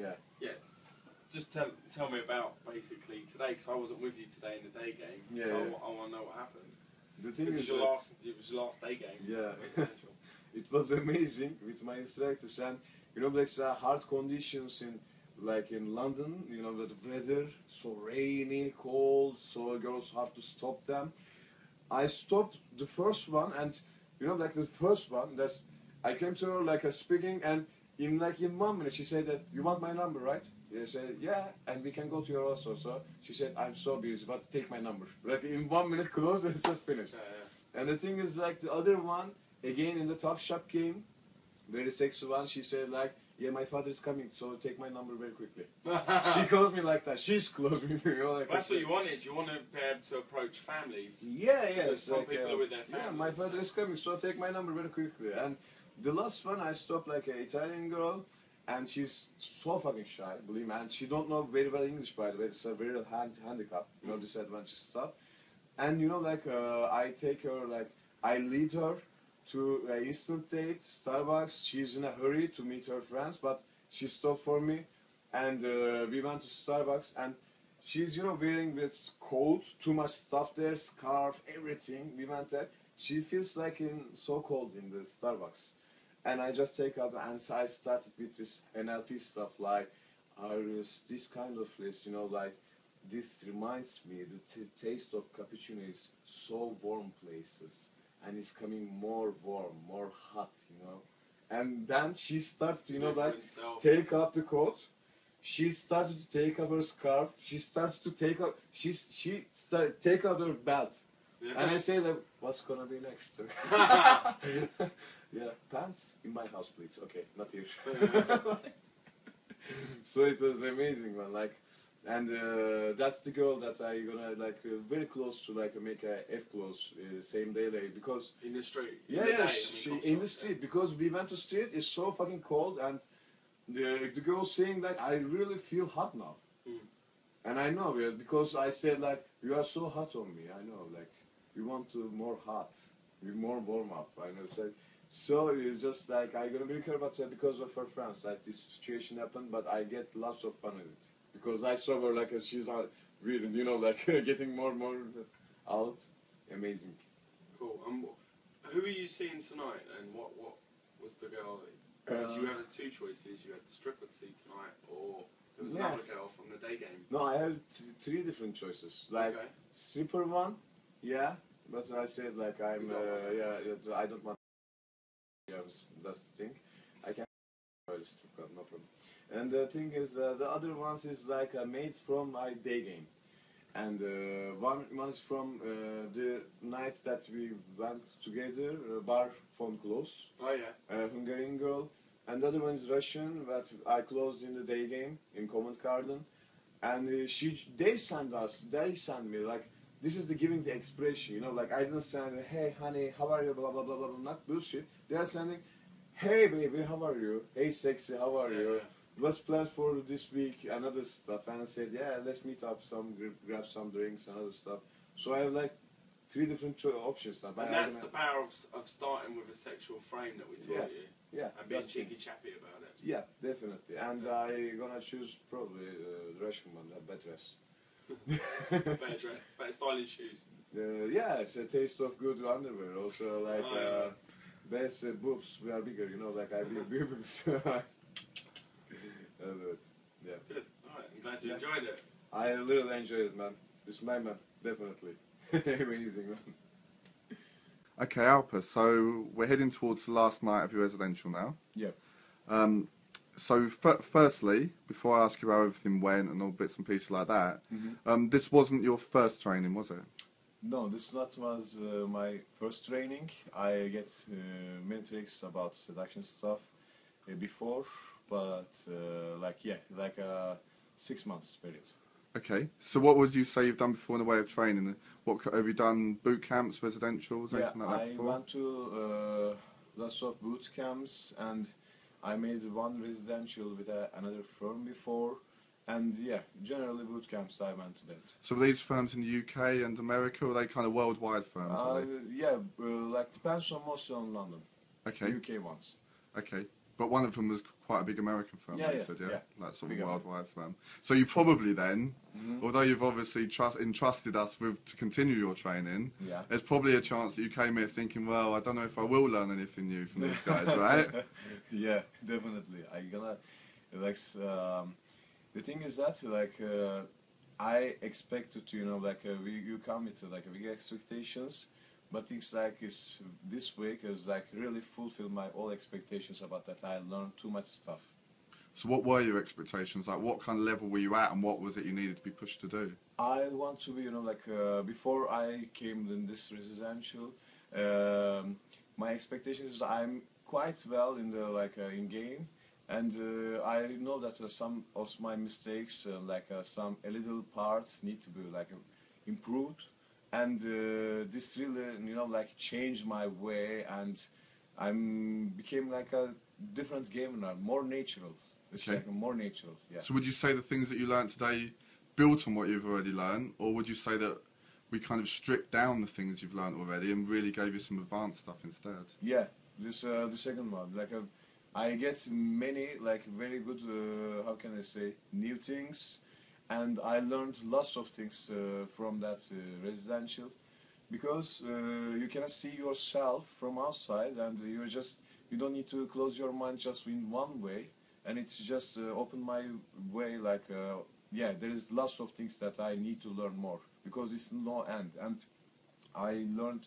Yeah. Yeah. Just tell me about basically today, because I wasn't with you today in the day game. Yeah. So Yeah. I want to know what happened. The thing It is, was your last day game. Yeah. It was amazing with my instructors, and you know, like hard conditions in London. You know, the weather so rainy, cold, so it was hard to stop them. I stopped the first one, and you know, like the first one, I came to her like speaking, and in 1 minute she said that you want my number, right? I said yeah, and we can go to your house also. She said I'm so busy, but take my number. Like in 1 minute closed, and it's just finished. And the thing is, like the other one, again in the Top Shop game, very sexy one. She said like, yeah, my father is coming, so take my number very quickly. She called me like that. She's close with me. You know, like that's what you wanted. You want to be able to approach families. Yeah, yeah. Because some people are with their families. Yeah, my father is coming, so take my number very quickly. And the last one, I stopped like an Italian girl, and she's so fucking shy, believe me. And she don't know very well English, by the way. It's a very handicap, you know, disadvantage stuff. And you know, like I take her, like I lead her to an instant date, Starbucks. She's in a hurry to meet her friends, but she stopped for me, and we went to Starbucks. And she's, you know, wearing this coat, too much stuff there, scarf, everything. We went there. She feels like so cold in the Starbucks, and I just take out, and I started with this NLP stuff, like, this kind of place, you know, like. This reminds me, the taste of cappuccino is so warm places, and it's coming more warm, more hot, you know. And then she started, you know, like take out the coat. She started to take off her scarf. She started to take out. She started take out her belt. Yeah. And I say like, what's gonna be next? Yeah, pants in my house, please. Okay, not here. So it was amazing, man. Like. And that's the girl that I gonna like very close to like make a F close same day like, because in the street. Yeah, yeah, in the street, because we went to street. It's so fucking cold, and the girl saying like I really feel hot now, and I know because I said like you are so hot on me. I know like you want to more hot, you more warm up. I know so it's just like I gonna be careful, but because of her friends like this situation happened, but I get lots of fun in it. Because I saw her like she's not really, you know, like getting more and more out. Amazing. Cool. Who are you seeing tonight? And what was the girl? Because you had two choices. You had the stripper to see tonight, or there was another girl from the day game. No, I have three different choices. Like stripper one, yeah. But I said like I don't want. Yeah, that's the thing. I can't. No problem. And the thing is, the other ones is like made from my day game, and one is from the night that we went together, bar phone close. Oh yeah. Hungarian girl, and the other one is Russian that I closed in the day game in Covent Garden, and they send me like this is the giving the expression, you know, like I didn't send hey honey how are you blah blah blah blah, not bullshit. They are sending hey baby how are you, hey sexy how are you. Yeah. Let's plan for this week and other stuff, and I said, yeah, let's meet up, grab some drinks and other stuff. So I have like three different options now. And that's the power of starting with a sexual frame that we taught you. Yeah. And being cheeky chappy about it. Yeah, definitely. And I'm gonna choose probably the Russian one, better dress. Better dress, better styling shoes. Yeah, it's a taste of good underwear. Also, like best boobs, we are bigger, you know, like I big boobs. Yeah. Good. Alright, I'm glad you enjoyed it. I really enjoyed it, man. This is my man, definitely. Amazing, man. Okay, Alpa, so we're heading towards the last night of your residential now. Yep. So firstly, before I ask you how everything went and all bits and pieces like that, this wasn't your first training, was it? No, this was my first training. I get many tricks about seduction stuff before. But like 6 months period. Okay, so what would you say you've done before in the way of training? What have you done? Boot camps, residentials, anything like that before? I went to lots of boot camps, and I made one residential with another firm before, and yeah, generally boot camps I went to that. So were these firms in the UK and America, or are they kind of worldwide firms? Yeah, like depends on mostly on London. Okay. UK ones. Okay. But one of them was quite a big American firm, Yeah, like you yeah, said, yeah? yeah. Like sort of Big a worldwide firm. So you probably then, although you've obviously entrusted us with to continue your training, Yeah. there's probably a chance that you came here thinking, well, I don't know if I will learn anything new from these guys, right? Yeah, definitely. I gonna like the thing is that I expected to you come with like big expectations, but things like is this week is like really fulfill my all expectations about that. I learned too much stuff. So what were your expectations? Like, what kind of level were you at, and what was it you needed to be pushed to do? I want to be before I came in this residential, my expectations is I'm quite well in the in game, and I know that some of my mistakes some a little parts need to be improved, and this really changed my way, and I'm became like a different gamer, more natural. It's Okay. like more natural. Yeah. So would you say the things that you learned today built on what you've already learned, or would you say that we kind of stripped down the things you've learned already and really gave you some advanced stuff instead? Yeah, this the second one. I get many very good how can I say new things, and I learned lots of things from that residential, because you cannot see yourself from outside, and you don't need to close your mind just in one way, and it's just open my way yeah, there is lots of things that I need to learn more, because it's no end, and I learned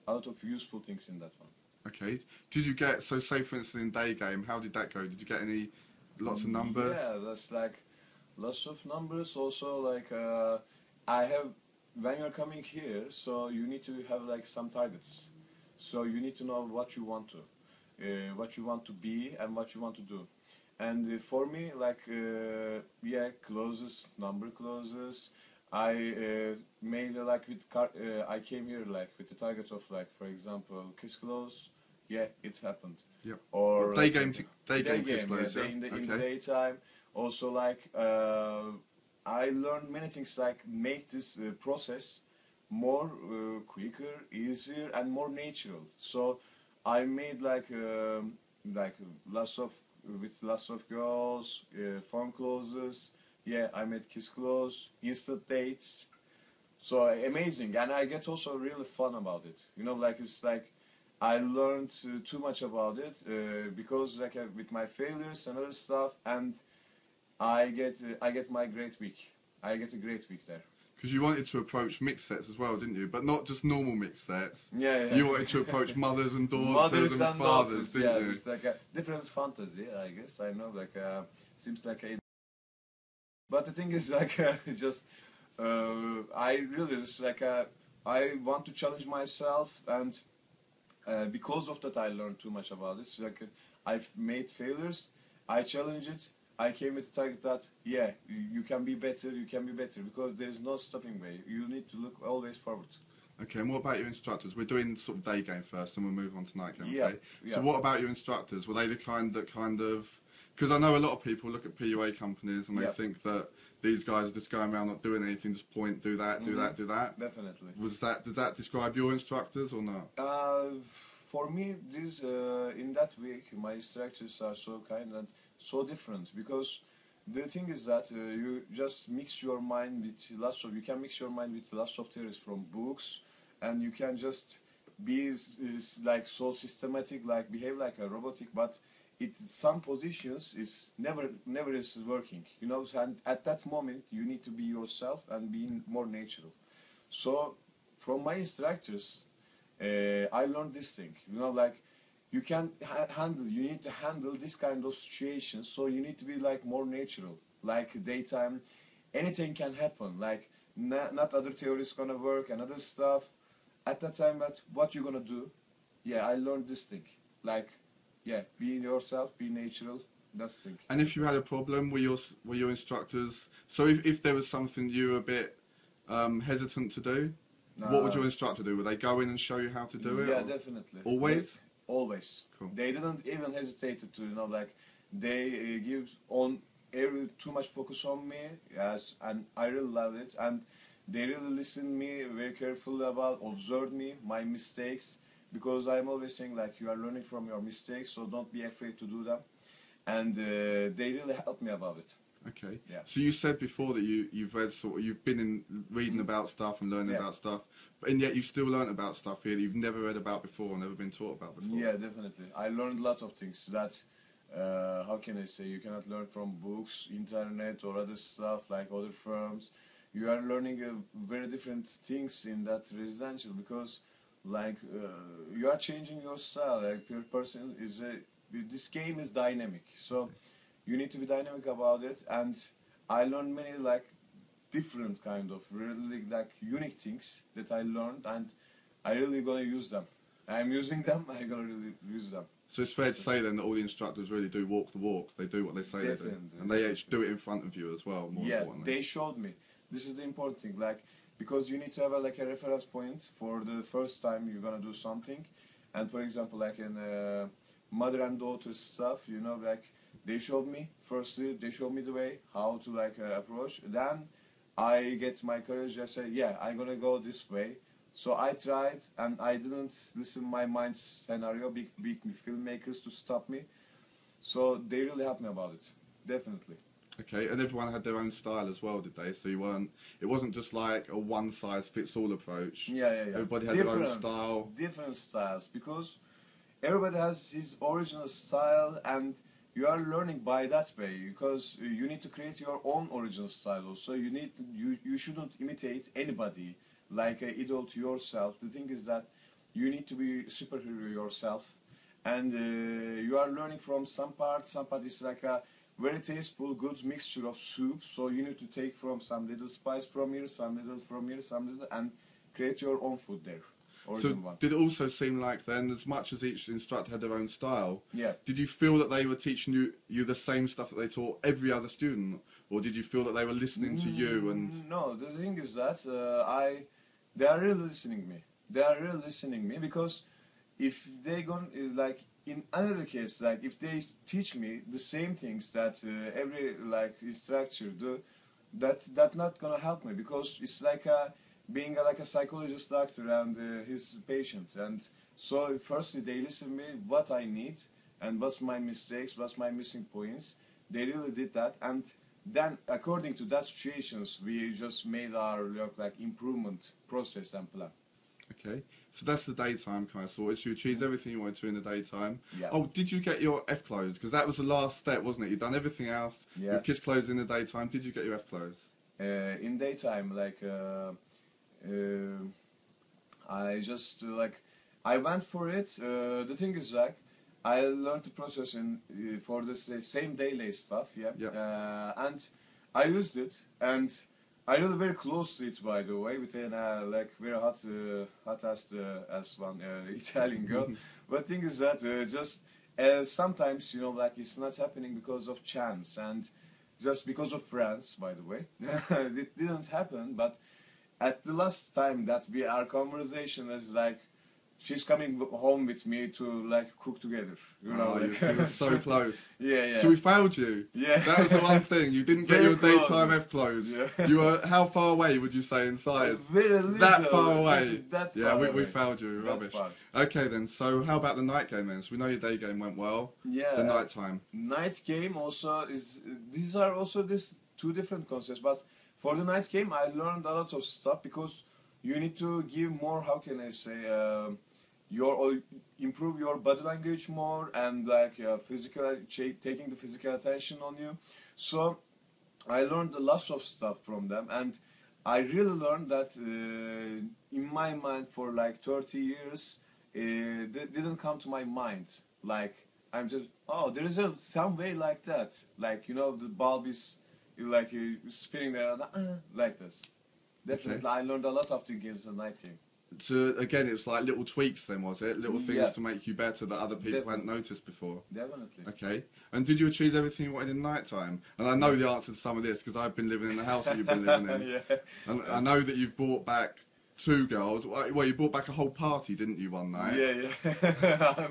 a lot of useful things in that one. Okay. Did you get, so say for instance in day game, how did that go? Did you get lots of numbers? Yeah, that's lots of numbers. Also I have, when you're coming here, so you need to have some targets. So you need to know what you want to be and what you want to do. And for me, yeah, number closes. I made I came here with the target of for example, kiss close. Yeah, it happened. Yep. Or What, day game kiss yeah, close, yeah? in the Okay. daytime. Also I learned many things make this process more quicker, easier, and more natural. So I made lots of with lots of girls, phone closes. Yeah, I made kiss close, instant dates. So amazing, and I get also really fun about it. It's I learned too much about it because with my failures and other stuff, and I get my great week. I get a great week there. Because you wanted to approach mixed sets as well, didn't you? But not just normal mixed sets. Yeah, yeah. You wanted to approach mothers and daughters Mothers and and fathers, daughters. didn't Yeah, you? it's a different fantasy. I guess I know. Seems like a. But the thing is, just I really just I want to challenge myself, and because of that, I learned too much about it. So, I've made failures. I challenge it. I came with the target that yeah, you can be better. You can be better, because there is no stopping way. You need to look always forward. Okay, and what about your instructors? We're doing sort of day game first, and we'll move on to night game. Yeah, Okay. yeah. So what about your instructors? Were they the kind of? Because I know a lot of people look at PUA companies and they Yeah. think that these guys are just going around not doing anything, just point, do that, do that, do that. Definitely. Did that describe your instructors or not? For me, this in that week, my instructors are so kind and so different, because the thing is that you just mix your mind with you can mix your mind with lots of theories from books, and you can just be so systematic, behave like a robotic, but some positions is never is working, and at that moment you need to be yourself and being more natural. So from my instructors, I learned this thing, you can you need to handle this kind of situations, so you need to be more natural. Daytime, anything can happen, not other theories gonna work and other stuff at that time, but what you gonna do. Yeah, I learned this thing, yeah, be yourself, be natural, that's the thing. And if you had a problem, were your instructors? So if there was something you were a bit hesitant to do, what would your instructor do? Would they go in and show you how to do it? Yeah, or? definitely. Always? Always. Cool. They didn't even hesitate to, they give too much focus on me, yes, and I really love it, and they really listen me very carefully about, observe me, my mistakes, because I'm always saying you are learning from your mistakes, so don't be afraid to do them. and they really helped me about it. Okay. Yeah. So you said before that you've read you've been in reading about stuff and learning about stuff, and yet you've still learned about stuff here that you've never read about before, never been taught about before. Yeah, definitely. I learned a lot of things that, how can I say, you cannot learn from books, internet, or other stuff like other firms. You are learning very different things in that residential because, like, you are changing your style. Like, your person is this game is dynamic, so you need to be dynamic about it. And I learned many like different kind of really like unique things that I learned, and I really gonna use them. I'm using them. I'm gonna really use them. So it's fair to say then that all the instructors really do walk the walk. They do what they say they do, and they actually do it in front of you as well. More importantly, they showed me. This is the important thing, like, because you need to have like a reference point for the first time you're gonna do something. And for example, like in mother and daughter stuff, you know, like they showed me. Firstly, they showed me the way how to like approach. Then I get my courage. I say, yeah, I'm gonna go this way. So I tried, and I didn't listen my mind's scenario, big filmmakers to stop me. So they really helped me about it, definitely. Okay, and everyone had their own style as well, did they? So it wasn't just like a one-size-fits-all approach. Yeah. Everybody had their own style. Different styles, because everybody has his original style, and you are learning by that way, because you need to create your own original style also. You shouldn't imitate anybody like an idol to yourself. The thing is that you need to be superhero yourself, and you are learning from some part is like a very tasteful, good mixture of soup. So you need to take from some little spice from here, some little from here, some little, and create your own food there. So did it also seem like then, as much as each instructor had their own style, yeah, did you feel that they were teaching you the same stuff that they taught every other student, or did you feel that they were listening to you? And no, the thing is that they are really listening me. They are really listening me, because if they gonna like in another case, like if they teach me the same things that every like instructor do, that's not gonna help me, because it's like being like a psychologist doctor and his patient. And so firstly they listen to me what I need and what's my mistakes, what's my missing points. They really did that, and then according to that situations we just made our like improvement process and plan. Okay, so that's the daytime kind of sorted. So you achieved everything you wanted to in the daytime. Yeah. Oh, did you get your F clothes? Because that was the last step, wasn't it? You've done everything else. Yeah. Your kiss clothes in the daytime. Did you get your F clothes? In daytime, like I just like I went for it. The thing is like I learned the process in for the same daily stuff. Yeah. And I used it, and I really very close to it, by the way, with an like very hot as one Italian girl. But thing is that just sometimes, you know, like it's not happening because of chance and just because of friends, by the way. It didn't happen, but at the last time that our conversation is like, she's coming home with me to like cook together. You know, you were so close. Yeah. So we failed you. Yeah. That was the one thing. You didn't get your daytime F clothes. Yeah. You were how far away would you say in size? Very little. That far away. That far yeah, we away. failed you. That's Rubbish. far. Okay then. So how about the night game then? So we know your day game went well. Yeah. The night time. Night game also is. These are also these two different concepts. But for the night game, I learned a lot of stuff, because you need to give more. How can I say? Improve your body language more, and like physical taking the physical attention on you. So I learned a lot of stuff from them, and I really learned that in my mind for like 30 years that didn't come to my mind. Like I'm just there is some way like that, like, you know, the bulb is like spinning there like this. Definitely, I learned a lot of things in the night game. So again, it's like little tweaks then, was it? Little things to make you better that other people hadn't noticed before. Definitely. Okay. And did you achieve everything you wanted in night time? And I know the answer to some of this, because I've been living in the house that you've been living in. Yeah. And I know that you've brought back 2 girls. Well, you brought back a whole party, didn't you, one night? Yeah.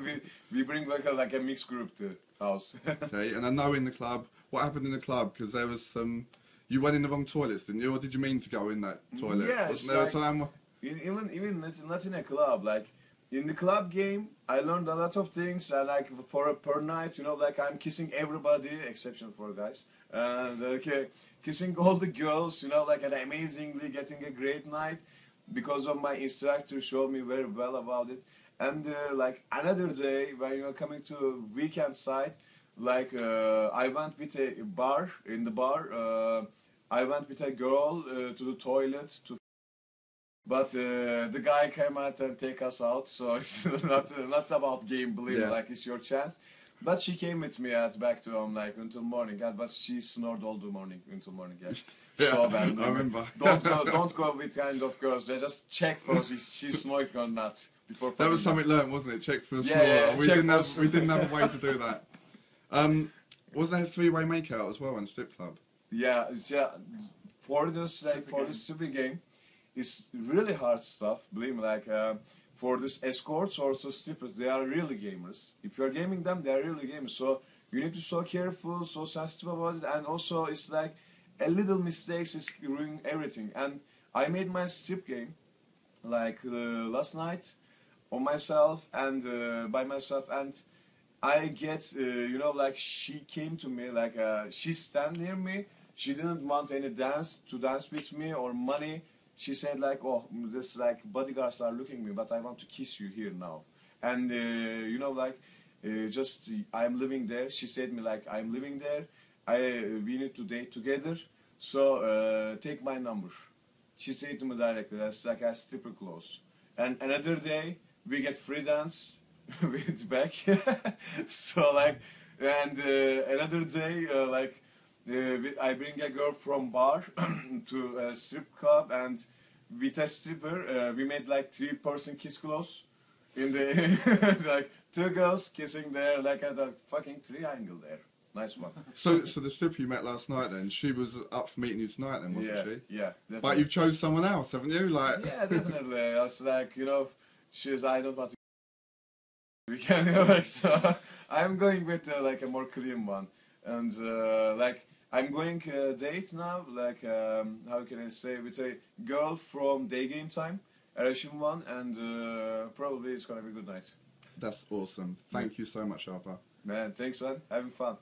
we bring like a mixed group to house. Okay. And I know in the club, what happened in the club? Because there was some. You went in the wrong toilets, didn't you? Or did you mean to go in that toilet? Yeah, Wasn't there a time? Even not in a club, like in the club game, I learned a lot of things, and like for a per night, you know, like I'm kissing everybody, exception for guys, and okay, kissing all the girls, you know, like and amazingly getting a great night because of my instructor showed me very well about it. And like another day when you're coming to weekend side, like I went with a bar in the bar. I went with a girl to the toilet to. But the guy came out and take us out, so it's not about gambling, Yeah. like it's your chance. But she came with me at back to home like until morning, but she snored all the morning until morning. Yeah, Yeah, so bad. I remember. Don't go with kind of girls. They just check first if she's snoring or not before. That was fucking something learned, wasn't it? Check for a Yeah, snore. yeah, we check didn't for have we didn't have a way to do that. Wasn't there a three-way makeout as well in strip club? Yeah, for this like for the stripper game, it's really hard stuff. Believe me, like for this escorts or so strippers, they are really gamers. If you're gaming them, they are really gamers. So you need to be so careful, so sensitive about it, and also it's like a little mistakes is ruining everything. And I made my strip game like last night on myself and by myself, and I get you know like she came to me like she stand near me. She didn't want any dance with me or money. She said like, oh, this like bodyguards are looking at me, but I want to kiss you here now. And you know like just I'm living there. She said me like I'm living there. We need to date together. So take my number. She said to me directly. That's like a stripper clothes. And another day we get free dance with back. So like and another day like. I bring a girl from bar to a strip club, and with a stripper, we made like 3-person kiss close in the like 2 girls kissing there, like at a fucking triangle there. Nice one. So the stripper you met last night, then she was up for meeting you tonight, then wasn't Yeah, she? yeah, definitely. But you've chose someone else, haven't you? Like Yeah, definitely. It's like you know, she's I don't want to. We can like so. I'm going with like a more clean one, and like. I'm going date now, like how can I say, with a girl from day game time, Russian one, and probably it's gonna be a good night. that's awesome. Thank you so much, Arpa. Man, thanks man, having fun.